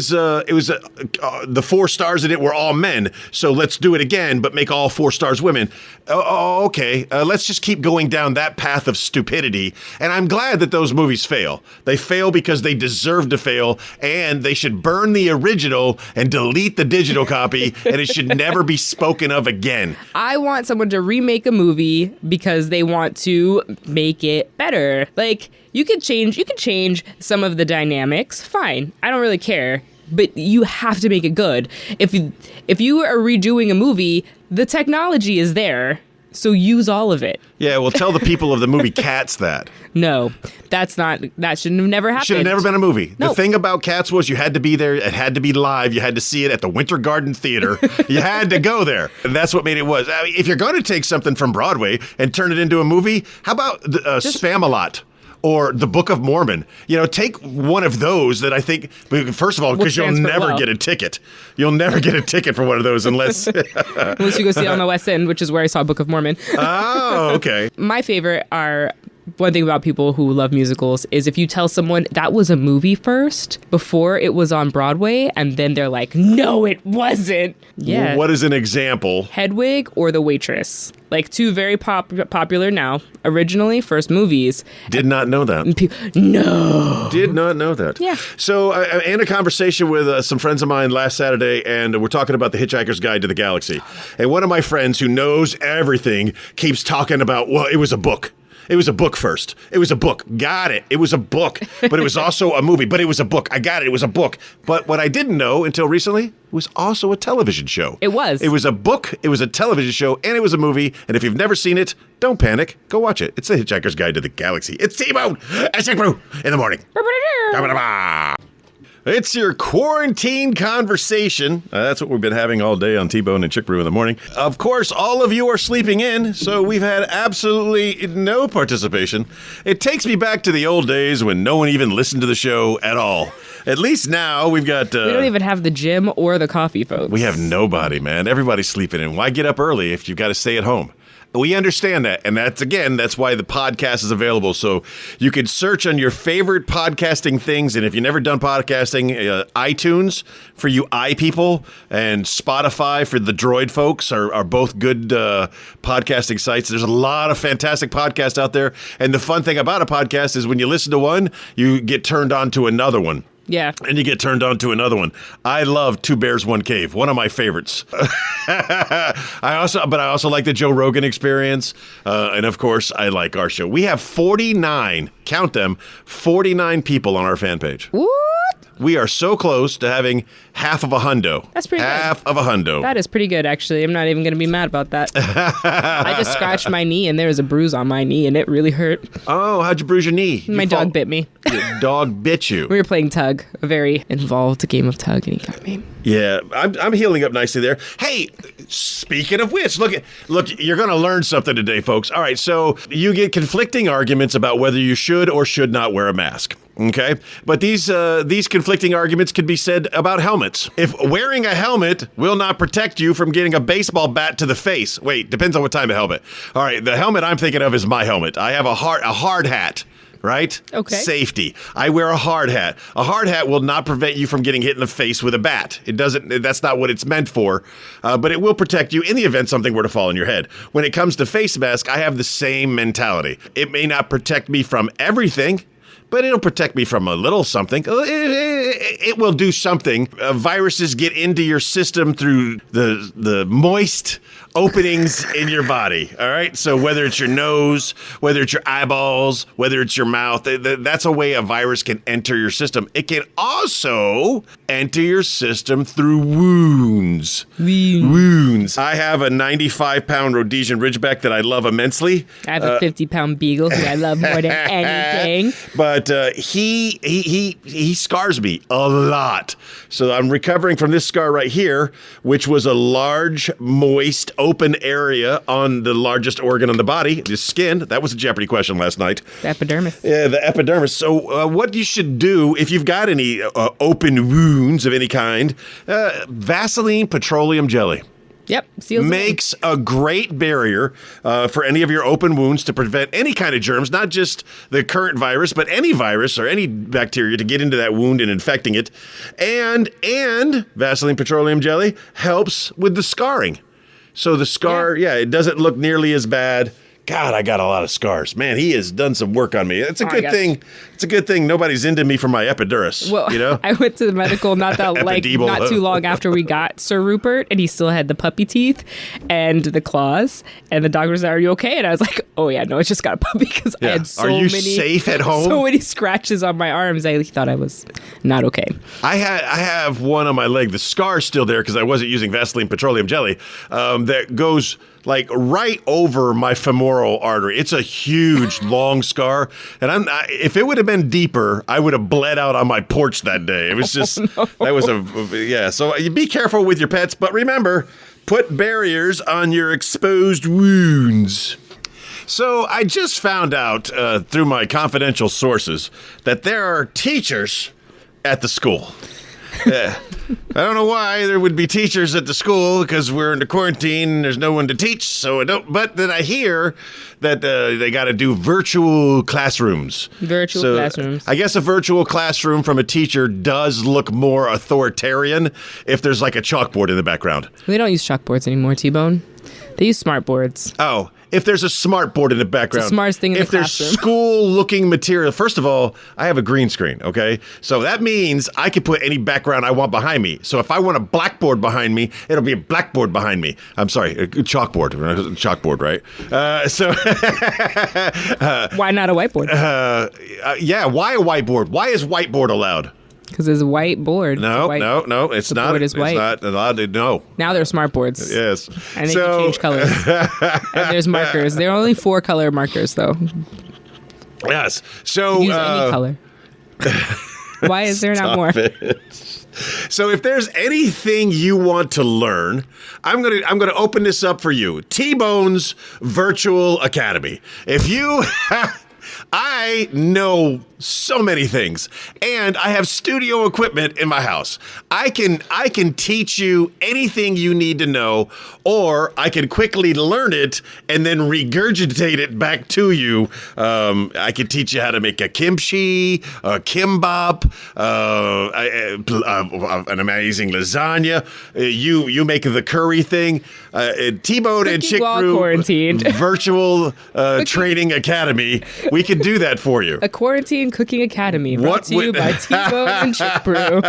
the 4 stars in it were all men. So let's do it again, but make all 4 stars women. Okay. Let's just keep going down that path of stupidity. And I'm glad that those movies fail. They fail because they deserve to fail, and they should burn the original and delete delete the digital copy, and it should never be spoken of again. I want someone to remake a movie because they want to make it better. Like, you could change some of the dynamics. Fine. I don't really care. But you have to make it good. If you are redoing a movie, the technology is there. So use all of it. Yeah, well, tell the people of the movie Cats that. No, that shouldn't have never happened. Should have never been a movie. No. The thing about Cats was you had to be there. It had to be live. You had to see it at the Winter Garden Theater. You had to go there. And that's what made it was. I mean, if you're going to take something from Broadway and turn it into a movie, how about Spam-A-Lot? Or the Book of Mormon. Take one of those that I think, first of all, because you'll never get a ticket. You'll never get a ticket for one of those unless... Unless you go see it on the West End, which is where I saw Book of Mormon. Oh, okay. My favorite are... One thing about people who love musicals is if you tell someone that was a movie first before it was on Broadway, and then they're like, no, it wasn't. Yeah. What is an example? Hedwig or The Waitress. Like, two very popular now. Originally, first movies. Did not know that. No. Did not know that. Yeah. So I in a conversation with some friends of mine last Saturday, and we're talking about The Hitchhiker's Guide to the Galaxy. And one of my friends who knows everything keeps talking about, well, it was a book. It was a book first. It was a book. Got it. It was a book. But it was also a movie. But it was a book. I got it. It was a book. But what I didn't know until recently, it was also a television show. It was. It was a book. It was a television show. And it was a movie. And if you've never seen it, don't panic. Go watch it. It's The Hitchhiker's Guide to the Galaxy. It's T-Bone and Chick Brew in the morning. It's your quarantine conversation. That's what we've been having all day on T-Bone and Chick Brew in the morning. Of course, all of you are sleeping in, so we've had absolutely no participation. It takes me back to the old days when no one even listened to the show at all. At least now we've got... we don't even have the gym or the coffee, folks. We have nobody, man. Everybody's sleeping in. Why get up early if you've got to stay at home? We understand that, and that's why the podcast is available. So you can search on your favorite podcasting things, and if you've never done podcasting, iTunes for you people and Spotify for the Droid folks are both good podcasting sites. There's a lot of fantastic podcasts out there, and the fun thing about a podcast is when you listen to one, you get turned on to another one. Yeah. And you get turned on to another one. I love Two Bears, One Cave, one of my favorites. I also like the Joe Rogan Experience. And of course, I like our show. We have 49, count them, 49 people on our fan page. What? We are so close to having half of a hundo. That's pretty good. Half of a hundo. That is pretty good, actually. I'm not even going to be mad about that. I just scratched my knee, and there was a bruise on my knee, and it really hurt. Oh, how'd you bruise your knee? My dog bit me. Your dog bit you. We were playing tug, a very involved game of tug, and he got me. Yeah, I'm healing up nicely there. Hey, speaking of which, look, you're going to learn something today, folks. All right, so you get conflicting arguments about whether you should or should not wear a mask. Okay, but these conflicting arguments could be said about helmets. If wearing a helmet will not protect you from getting a baseball bat to the face. Wait, depends on what type of helmet. All right, the helmet I'm thinking of is my helmet. I have a hard hat. Right? Okay. Safety. I wear a hard hat. A hard hat will not prevent you from getting hit in the face with a bat. It doesn't. That's not what it's meant for. But it will protect you in the event something were to fall on your head. When it comes to face mask, I have the same mentality. It may not protect me from everything, but it'll protect me from a little something. It will do something. Viruses get into your system through the moist openings in your body. All right. So whether it's your nose, whether it's your eyeballs, whether it's your mouth, that's a way a virus can enter your system. It can also enter your system through wounds. Wounds. I have a 95-pound Rhodesian Ridgeback that I love immensely. I have a 50-pound beagle who I love more than anything. But he scars me a lot. So I'm recovering from this scar right here, which was a large, moist, open area on the largest organ on the body, the skin. That was a Jeopardy question last night. The epidermis. Yeah, the epidermis. So what you should do if you've got any open wounds of any kind, Vaseline petroleum jelly. Yep. Seals makes a great barrier for any of your open wounds to prevent any kind of germs, not just the current virus, but any virus or any bacteria to get into that wound and infecting it. And Vaseline petroleum jelly helps with the scarring. So the scar, it doesn't look nearly as bad God, I got a lot of scars. Man, he has done some work on me. It's a good thing. It's a good thing nobody's into me for my epiduris. Well, you know? I went to the medical not too long after we got Sir Rupert, and he still had the puppy teeth and the claws. And the doctor was like, "Are you okay?" And I was like, "Oh yeah, no, it's just got a puppy," because I had Are you safe at home? So many scratches on my arms. I thought I was not okay. I have one on my leg. The scar's still there because I wasn't using Vaseline petroleum jelly. That goes like right over my femoral artery. It's a huge, long scar, and if it would have been deeper, I would have bled out on my porch that day. It was just that was yeah. So you be careful with your pets, but remember, put barriers on your exposed wounds. So I just found out through my confidential sources that there are teachers at the school. I don't know why there would be teachers at the school because we're in quarantine and there's no one to teach. So I don't. But then I hear that they got to do virtual classrooms. Classrooms. I guess a virtual classroom from a teacher does look more authoritarian if there's like a chalkboard in the background. They don't use chalkboards anymore, T-Bone. They use smart boards. Oh, if there's a smart board in the background. It's the smartest thing in the classroom. If there's school-looking material. First of all, I have a green screen, okay? So that means I can put any background I want behind me. So if I want a blackboard behind me, it'll be a blackboard behind me. I'm sorry, a chalkboard. Chalkboard, right? Why not a whiteboard? Yeah, why a whiteboard? Why is whiteboard allowed? Because it's a white board. No, it's not. Board is white. It's not allowed to, no. Now they're smart boards. Yes. And they can change colors. And there's markers. There are only 4 color markers, though. Yes. So use any color. Why is there not more? So if there's anything you want to learn, I'm gonna open this up for you. T-Bone's Virtual Academy. If you I know so many things, and I have studio equipment in my house. I can teach you anything you need to know, or I can quickly learn it and then regurgitate it back to you. I can teach you how to make a kimchi, a kimbap, an amazing lasagna. You make the curry thing. T-Bone and Chick Brew Virtual Training Academy. We can do that for you. A quarantine cooking academy brought to you by T-Bone and Chick Brew.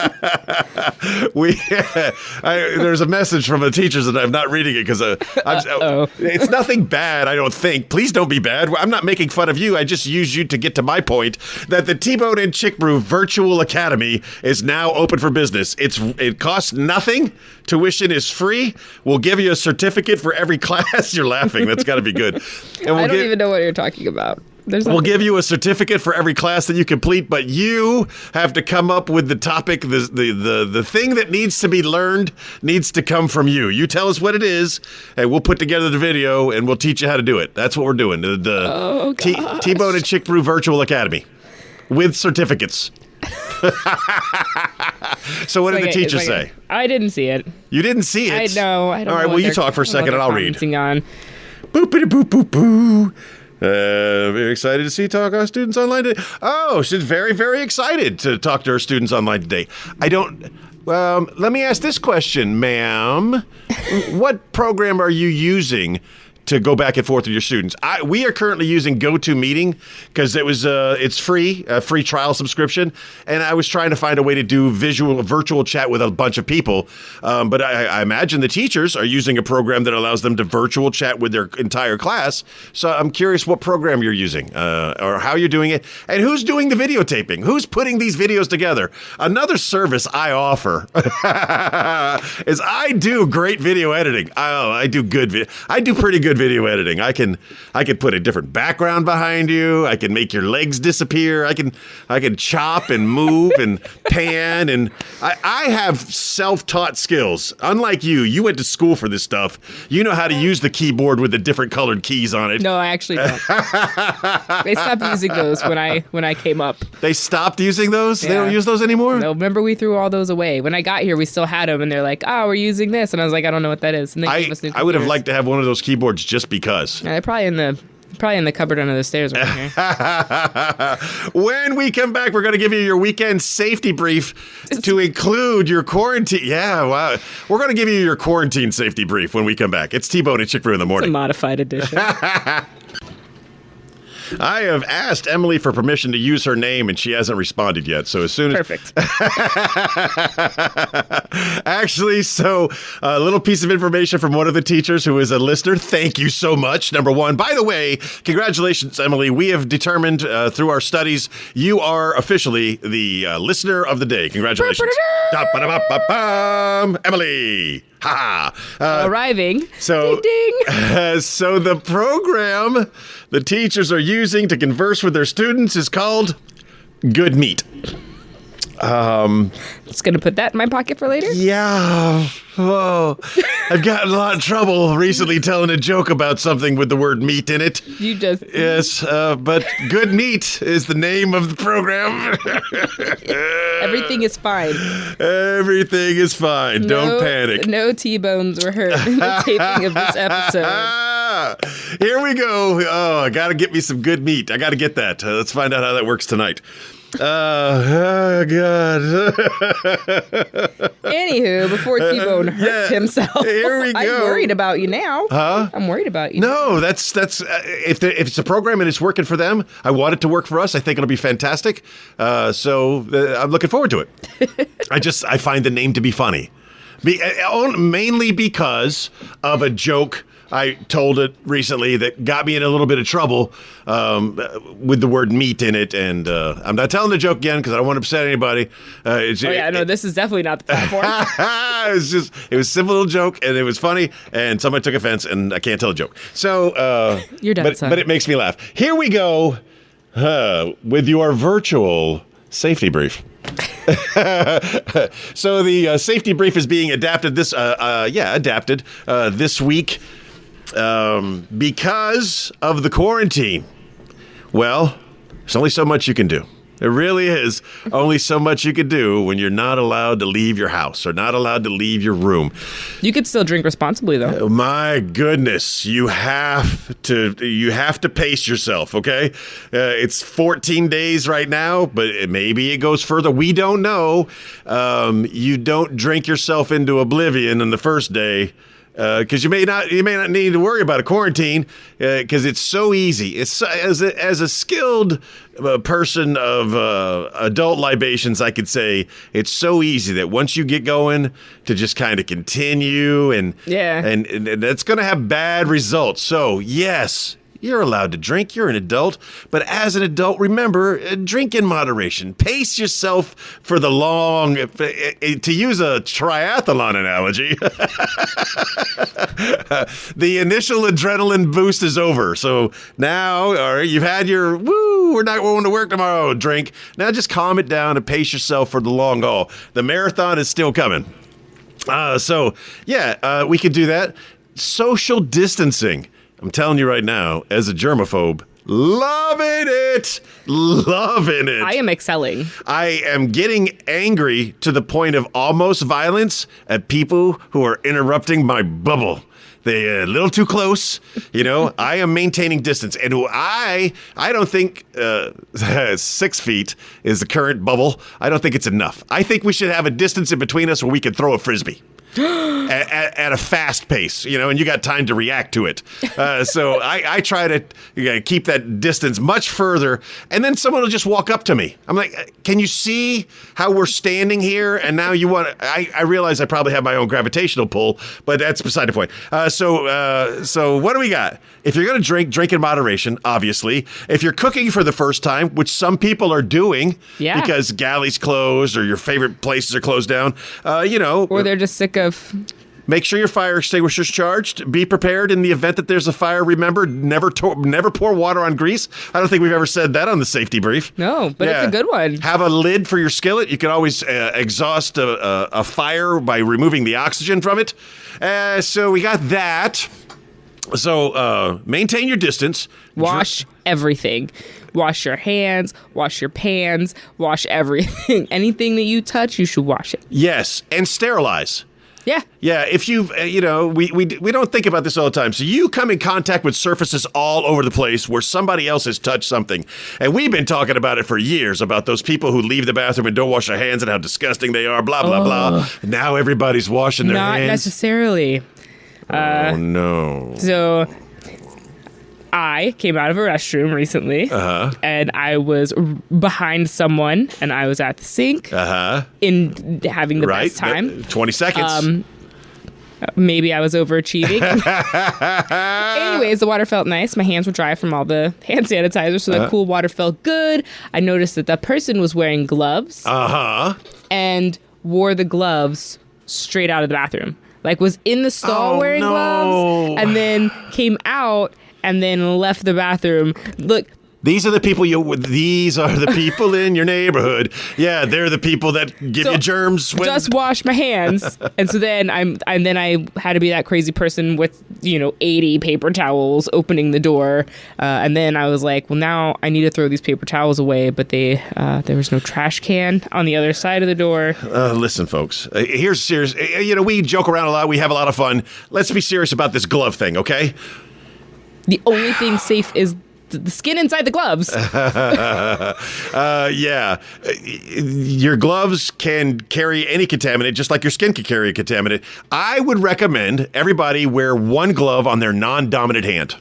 There's a message from the teachers and I'm not reading it because it's nothing bad, I don't think. Please don't be bad. I'm not making fun of you. I just use you to get to my point that the T-Bone and Chick Brew Virtual Academy is now open for business. It costs nothing. Tuition is free. We'll give you a certificate for every class. You're laughing. That's got to be good. And I don't even know what you're talking about. We'll give you a certificate for every class that you complete, but you have to come up with the topic. The thing that needs to be learned needs to come from you. You tell us what it is, and we'll put together the video, and we'll teach you how to do it. That's what we're doing. The T-Bone and Chick Brew Virtual Academy with certificates. So what did the teacher say? I didn't see it. You didn't see it? I know. I don't All right, know well, you talk for a second, and I'll read. On. Boopity boop boop boo. Very excited to see talk our students online today. Oh, she's very, very excited to talk to her students online today. Let me ask this question, ma'am. What program are you using to go back and forth with your students? We are currently using GoToMeeting because it's free, a free trial subscription, and I was trying to find a way to do virtual chat with a bunch of people. But I imagine the teachers are using a program that allows them to virtual chat with their entire class. So I'm curious what program you're using or how you're doing it, and who's doing the videotaping? Who's putting these videos together? Another service I offer is I do great video editing. I do pretty good video editing. I can put a different background behind you. I can make your legs disappear. I can chop and move and pan, and I have self-taught skills. Unlike you went to school for this stuff. You know how to use the keyboard with the different colored keys on it. No, I actually don't. They stopped using those when I came up. They stopped using those? Yeah. They don't use those anymore? No, remember we threw all those away. When I got here, we still had them, and they're like, "Oh, we're using this," and I was like, "I don't know what that is." And they gave us new I would have liked to have one of those keyboards just because. Yeah, they're probably in the cupboard under the stairs right here. When we come back, we're going to give you your weekend safety brief to include your quarantine. Yeah, wow. We're going to give you your quarantine safety brief when we come back. It's T-Bone and Chick Brew in the morning. It's a modified edition. I have asked Emily for permission to use her name, and she hasn't responded yet. So as soon as Perfect. Actually, so a little piece of information from one of the teachers who is a listener. Thank you so much. Number one, by the way, congratulations, Emily. We have determined through our studies you are officially the listener of the day. Congratulations. Emily. Ha ha. Arriving. So, ding, ding. So the program the teachers are using to converse with their students is called Good Meat. Just going to put that in my pocket for later. Yeah. Oh, I've gotten a lot of trouble recently telling a joke about something with the word meat in it. You just... Yes, but Good Meat is the name of the program. Everything is fine. Everything is fine. Don't panic. No T-bones were hurt in the taping of this episode. Here we go. Oh, I got to get me some good meat. I got to get that. Let's find out how that works tonight. Oh, God. Anywho, before T-Bone hurts himself, here we go. I'm worried about you now. Huh? I'm worried about you. No, that's if it's a program and it's working for them, I want it to work for us. I think it'll be fantastic. So I'm looking forward to it. I find the name to be funny, mainly because of a joke I told it recently that got me in a little bit of trouble with the word meat in it. And I'm not telling the joke again because I don't want to upset anybody. This is definitely not the platform. it was a simple little joke and it was funny and somebody took offense and I can't tell a joke. So, you're done, son. But it makes me laugh. Here we go with your virtual safety brief. So the safety brief is being adapted this week because of the quarantine. Well, there's only so much you can do. There really is only so much you can do when you're not allowed to leave your house or not allowed to leave your room. You could still drink responsibly, though. Oh, my goodness, you have to pace yourself, okay? It's 14 days right now, but maybe it goes further. We don't know. You don't drink yourself into oblivion on the first day. Because you may not need to worry about a quarantine because it's so easy. It's as a skilled person of adult libations, I could say it's so easy that once you get going to just kind of continue and that's going to have bad results. So yes. You're allowed to drink. You're an adult. But as an adult, remember, drink in moderation. Pace yourself for the long, to use a triathlon analogy, the initial adrenaline boost is over. So now, all right, you've had your, we're not going to work tomorrow, drink. Now just calm it down and pace yourself for the long haul. The marathon is still coming. We could do that. Social distancing. I'm telling you right now, as a germaphobe, loving it. I am excelling. I am getting angry to the point of almost violence at people who are interrupting my bubble. They're a little too close, I am maintaining distance. And I don't think 6 feet is the current bubble. I don't think it's enough. I think we should have a distance in between us where we can throw a Frisbee. At a fast pace, and you got time to react to it. So I try to keep that distance much further, and then someone will just walk up to me. I'm like, can you see how we're standing here? And now you want I realize I probably have my own gravitational pull, but that's beside the point. So what do we got? If you're going to drink in moderation, obviously. If you're cooking for the first time, which some people are doing because galley's closed or your favorite places are closed down, or they're just sick of. Make sure your fire extinguisher's charged. Be prepared in the event that there's a fire. Remember, never pour water on grease. I don't think we've ever said that on the safety brief. No, but it's a good one. Have a lid for your skillet. You can always exhaust a fire by removing the oxygen from it. So we got that. So maintain your distance. Wash everything. Wash your hands, wash your pans, wash everything. Anything that you touch, you should wash it. Yes, and sterilize. Yeah. Yeah, if you've, we don't think about this all the time. So you come in contact with surfaces all over the place where somebody else has touched something. And we've been talking about it for years, about those people who leave the bathroom and don't wash their hands and how disgusting they are, blah, blah, blah. Now everybody's washing their hands. Not necessarily. Oh, no. So I came out of a restroom recently, and I was behind someone, and I was at the sink, in having the best time. 20 seconds. Maybe I was overachieving. Anyways, the water felt nice. My hands were dry from all the hand sanitizer, so the cool water felt good. I noticed that the person was wearing gloves. And wore the gloves straight out of the bathroom. Like, was in the stall wearing gloves, and then came out and then left the bathroom. Look. These are the people in your neighborhood. Yeah, they're the people that give you germs. Just wash my hands. And so then I had to be that crazy person with, 80 paper towels opening the door. And then I was like, well, now I need to throw these paper towels away. But there was no trash can on the other side of the door. Listen, folks, here's serious. We joke around a lot. We have a lot of fun. Let's be serious about this glove thing, okay? The only thing safe is the skin inside the gloves. Yeah. Your gloves can carry any contaminant, just like your skin can carry a contaminant. I would recommend everybody wear one glove on their non-dominant hand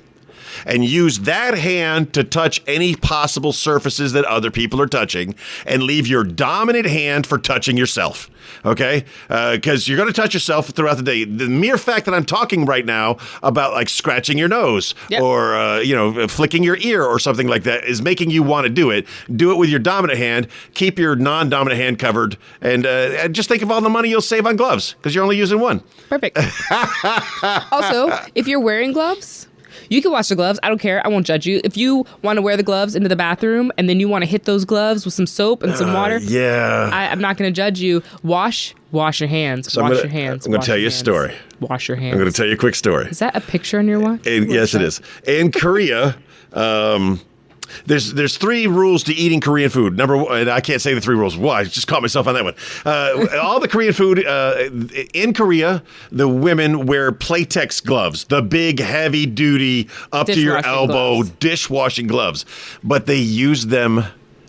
and use that hand to touch any possible surfaces that other people are touching, and leave your dominant hand for touching yourself. Okay? Because you're going to touch yourself throughout the day. The mere fact that I'm talking right now about like scratching your nose or, flicking your ear or something like that is making you want to do it. Do it with your dominant hand. Keep your non-dominant hand covered. And just think of all the money you'll save on gloves because you're only using one. Perfect. Also, if you're wearing gloves, you can wash the gloves. I don't care. I won't judge you. If you want to wear the gloves into the bathroom and then you want to hit those gloves with some soap and some water, I'm not going to judge you. Wash your hands. So wash your hands. I'm going to tell you a story. Wash your hands. I'm going to tell you a quick story. Is that a picture on your watch? Yes, it is. In Korea, there's 3 rules to eating Korean food. Number one, and I can't say the 3 rules. Why? I just caught myself on that one. All the Korean food in Korea, the women wear Playtex gloves, the big, heavy-duty, up to your elbow gloves. Dishwashing gloves. But they use them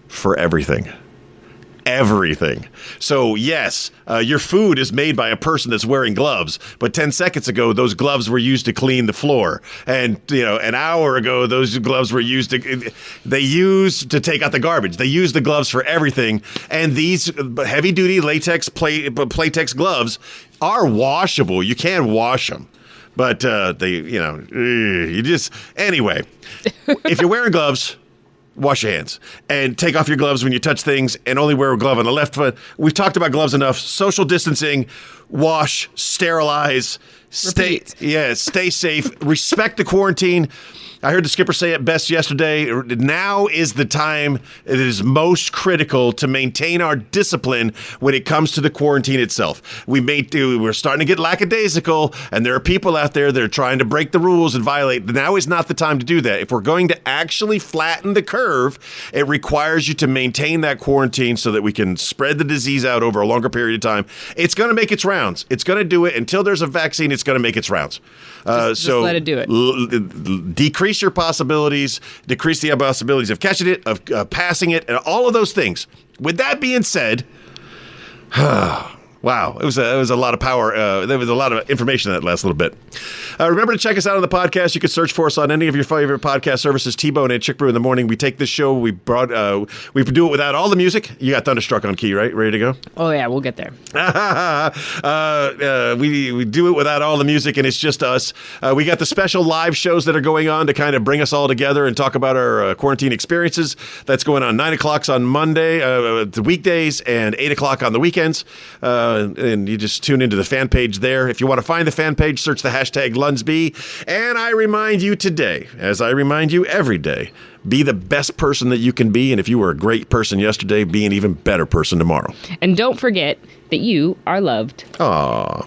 for everything. Everything. So yes, your food is made by a person that's wearing gloves, but 10 seconds ago, those gloves were used to clean the floor. And, an hour ago, those gloves were used to take out the garbage. They use the gloves for everything. And these heavy duty latex Playtex gloves are washable. You can wash them. But anyway, if you're wearing gloves, wash your hands and take off your gloves when you touch things and only wear a glove on the left foot. We've talked about gloves enough. Social distancing, wash, sterilize, stay safe, respect the quarantine. I heard the skipper say it best yesterday. Now is the time it is most critical to maintain our discipline when it comes to the quarantine itself. We're starting to get lackadaisical, and there are people out there that are trying to break the rules and violate. Now is not the time to do that. If we're going to actually flatten the curve, it requires you to maintain that quarantine so that we can spread the disease out over a longer period of time. It's going to make its rounds. It's going to do it until there's a vaccine. It's going to make its rounds. Just let it do it. Decrease your possibilities, decrease the possibilities of catching it, of passing it, and all of those things. With that being said, wow, it was a lot of power. There was a lot of information in that last little bit. Remember to check us out on the podcast. You can search for us on any of your favorite podcast services. T-Bone and Chick Brew in the morning. We take this show. We do it without all the music. You got Thunderstruck on key, right? Ready to go? Oh yeah, we'll get there. We do it without all the music, and it's just us. We got the special live shows that are going on to kind of bring us all together and talk about our quarantine experiences. That's going on 9 o'clock on Monday, the weekdays, and 8 o'clock on the weekends. And you just tune into the fan page there. If you want to find the fan page, search the hashtag Lunsby. And I remind you today, as I remind you every day, be the best person that you can be. And if you were a great person yesterday, be an even better person tomorrow. And don't forget that you are loved. Aww.